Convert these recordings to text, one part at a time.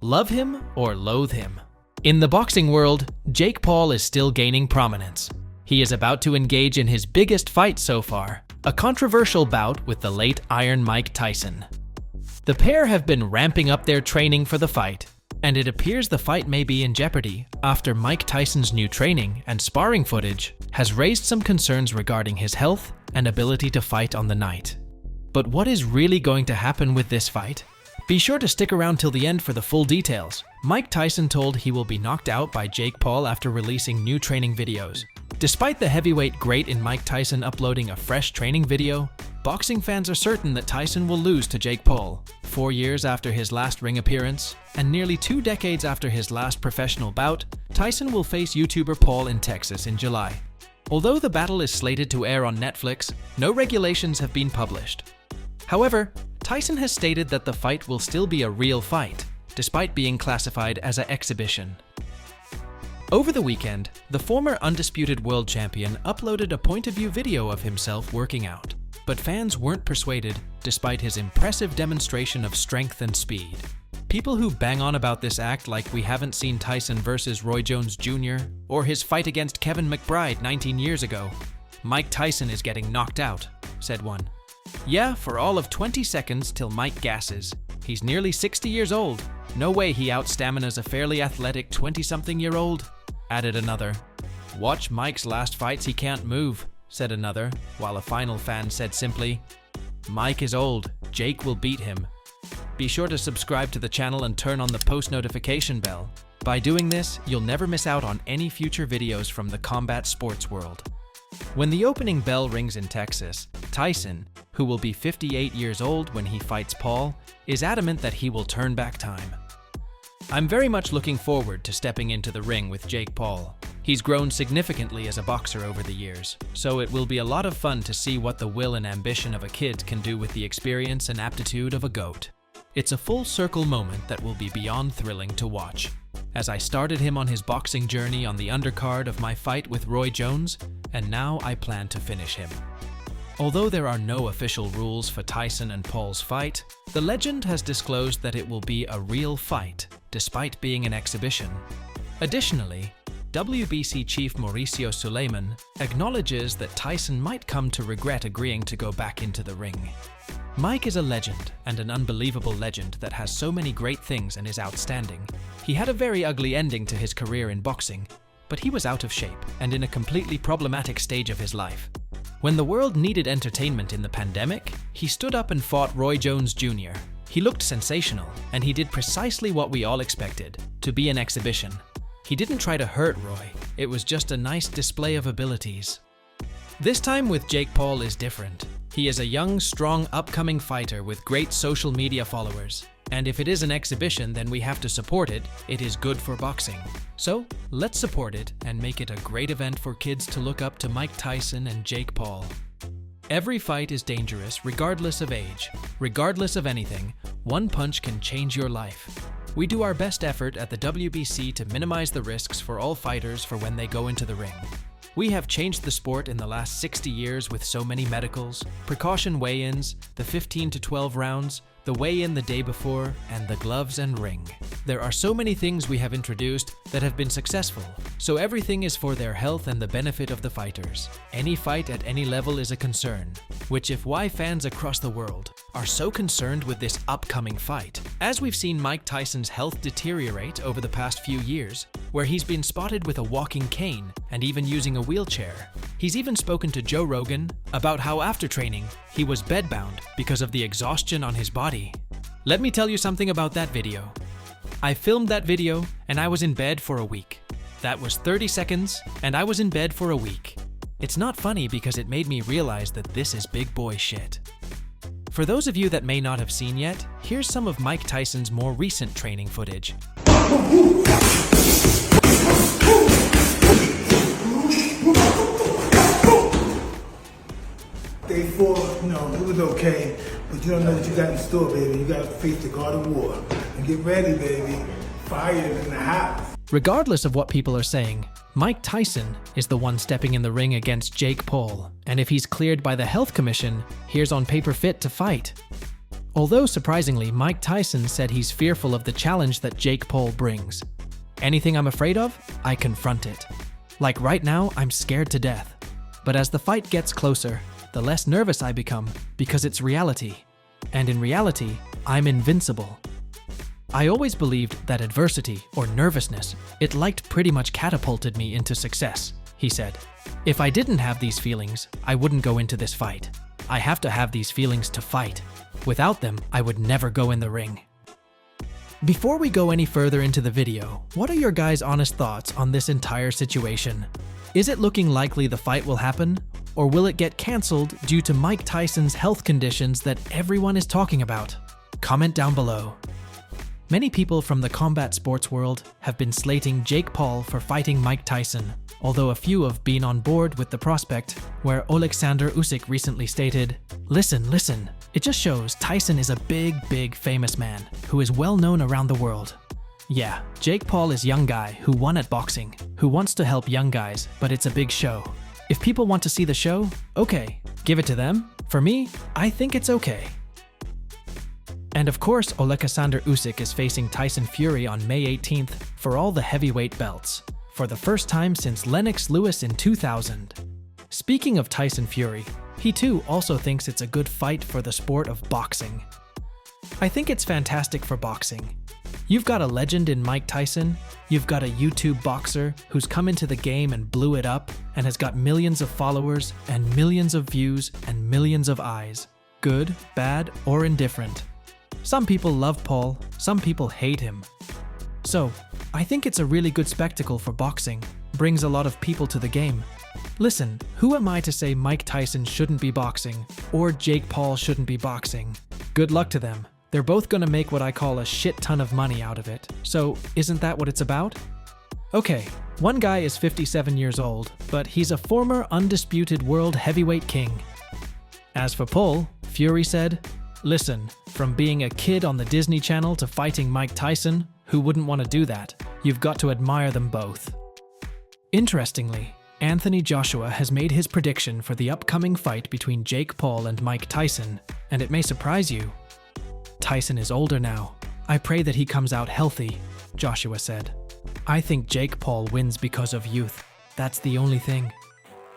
Love him or loathe him. In the boxing world, Jake Paul is still gaining prominence. He is about to engage in his biggest fight so far, a controversial bout with the late Iron Mike Tyson. The pair have been ramping up their training for the fight, and it appears the fight may be in jeopardy after Mike Tyson's new training and sparring footage has raised some concerns regarding his health and ability to fight on the night. But what is really going to happen with this fight? Be sure to stick around till the end for the full details. Mike Tyson told he will be knocked out by Jake Paul after releasing new training videos. Despite the heavyweight great in Mike Tyson uploading a fresh training video, boxing fans are certain that Tyson will lose to Jake Paul. 4 years after his last ring appearance, and nearly 2 decades after his last professional bout, Tyson will face YouTuber Paul in Texas in July. Although the battle is slated to air on Netflix, no regulations have been published. However, Tyson has stated that the fight will still be a real fight, despite being classified as an exhibition. Over the weekend, the former undisputed world champion uploaded a point-of-view video of himself working out, but fans weren't persuaded despite his impressive demonstration of strength and speed. People who bang on about this act like we haven't seen Tyson versus Roy Jones Jr. or his fight against Kevin McBride 19 years ago. Mike Tyson is getting knocked out, said one. Yeah, for all of 20 seconds till Mike gasses. He's nearly 60 years old. No way he out-staminas a fairly athletic 20-something-year-old, added another. Watch Mike's last fights, he can't move, said another, while a final fan said simply, Mike is old, Jake will beat him. Be sure to subscribe to the channel and turn on the post notification bell. By doing this, you'll never miss out on any future videos from the combat sports world. When the opening bell rings in Texas, Tyson, who will be 58 years old when he fights Paul, is adamant that he will turn back time. I'm very much looking forward to stepping into the ring with Jake Paul. He's grown significantly as a boxer over the years, so it will be a lot of fun to see what the will and ambition of a kid can do with the experience and aptitude of a GOAT. It's a full circle moment that will be beyond thrilling to watch. As I started him on his boxing journey on the undercard of my fight with Roy Jones, and now I plan to finish him. Although there are no official rules for Tyson and Paul's fight, the legend has disclosed that it will be a real fight, despite being an exhibition. Additionally, WBC chief Mauricio Suleiman acknowledges that Tyson might come to regret agreeing to go back into the ring. Mike is a legend, and an unbelievable legend that has so many great things and is outstanding. He had a very ugly ending to his career in boxing, but he was out of shape and in a completely problematic stage of his life. When the world needed entertainment in the pandemic, he stood up and fought Roy Jones Jr. He looked sensational, and he did precisely what we all expected, to be an exhibition. He didn't try to hurt Roy, it was just a nice display of abilities. This time with Jake Paul is different. He is a young, strong, upcoming fighter with great social media followers. And if it is an exhibition, then we have to support it. It is good for boxing. So, let's support it and make it a great event for kids to look up to Mike Tyson and Jake Paul. Every fight is dangerous regardless of age. Regardless of anything, one punch can change your life. We do our best effort at the WBC to minimize the risks for all fighters for when they go into the ring. We have changed the sport in the last 60 years with so many medicals, precaution weigh-ins, the 15 to 12 rounds, the weigh-in the day before, and the gloves and ring. There are so many things we have introduced that have been successful, so everything is for their health and the benefit of the fighters. Any fight at any level is a concern, which is why fans across the world are so concerned with this upcoming fight. As we've seen Mike Tyson's health deteriorate over the past few years, where he's been spotted with a walking cane and even using a wheelchair. He's even spoken to Joe Rogan about how after training, he was bedbound because of the exhaustion on his body. Let me tell you something about that video. I filmed that video and I was in bed for a week. That was 30 seconds and I was in bed for a week. It's not funny because it made me realize that this is big boy shit. For those of you that may not have seen yet, here's some of Mike Tyson's more recent training footage. Day 4, it was okay, but you don't know what you got in store, baby. You got to face the God of War. And get ready, baby. Fire in the house. Regardless of what people are saying, Mike Tyson is the one stepping in the ring against Jake Paul. And if he's cleared by the Health Commission, here's on paper fit to fight. Although surprisingly, Mike Tyson said he's fearful of the challenge that Jake Paul brings. Anything I'm afraid of, I confront it. Like right now, I'm scared to death. But as the fight gets closer, the less nervous I become because it's reality. And in reality, I'm invincible. I always believed that adversity or nervousness, it pretty much catapulted me into success, he said. If I didn't have these feelings, I wouldn't go into this fight. I have to have these feelings to fight. Without them, I would never go in the ring. Before we go any further into the video, what are your guys' honest thoughts on this entire situation? Is it looking likely the fight will happen? Or will it get cancelled due to Mike Tyson's health conditions that everyone is talking about? Comment down below. Many people from the combat sports world have been slating Jake Paul for fighting Mike Tyson, although a few have been on board with the prospect, where Alexander Usyk recently stated, Listen, it just shows Tyson is a big famous man who is well known around the world. Yeah, Jake Paul is a young guy who won at boxing, who wants to help young guys, but it's a big show. If people want to see the show, okay, give it to them. For me, I think it's okay. And of course, Alexander Usyk is facing Tyson Fury on May 18th for all the heavyweight belts, for the first time since Lennox Lewis in 2000. Speaking of Tyson Fury, he too also thinks it's a good fight for the sport of boxing. I think it's fantastic for boxing. You've got a legend in Mike Tyson, you've got a YouTube boxer who's come into the game and blew it up and has got millions of followers and millions of views and millions of eyes, good, bad, or indifferent. Some people love Paul, some people hate him. So, I think it's a really good spectacle for boxing, brings a lot of people to the game. Listen, who am I to say Mike Tyson shouldn't be boxing, or Jake Paul shouldn't be boxing? Good luck to them. They're both gonna make what I call a shit ton of money out of it. So, isn't that what it's about? Okay, one guy is 57 years old, but he's a former undisputed world heavyweight king. As for Paul, Fury said, Listen, from being a kid on the Disney Channel to fighting Mike Tyson, who wouldn't want to do that? You've got to admire them both. Interestingly, Anthony Joshua has made his prediction for the upcoming fight between Jake Paul and Mike Tyson, and it may surprise you. Tyson is older now. I pray that he comes out healthy, Joshua said. I think Jake Paul wins because of youth. That's the only thing.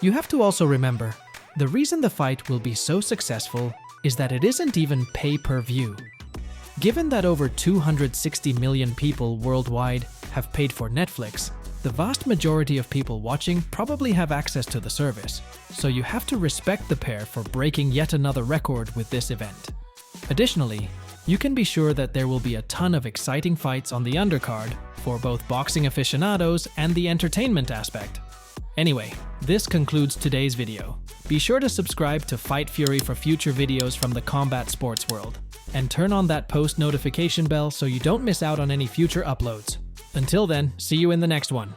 You have to also remember, the reason the fight will be so successful is that it isn't even pay-per-view. Given that over 260 million people worldwide have paid for Netflix, the vast majority of people watching probably have access to the service, so you have to respect the pair for breaking yet another record with this event. Additionally, you can be sure that there will be a ton of exciting fights on the undercard for both boxing aficionados and the entertainment aspect. Anyway, this concludes today's video. Be sure to subscribe to Fight Fury for future videos from the combat sports world, and turn on that post notification bell so you don't miss out on any future uploads. Until then, see you in the next one.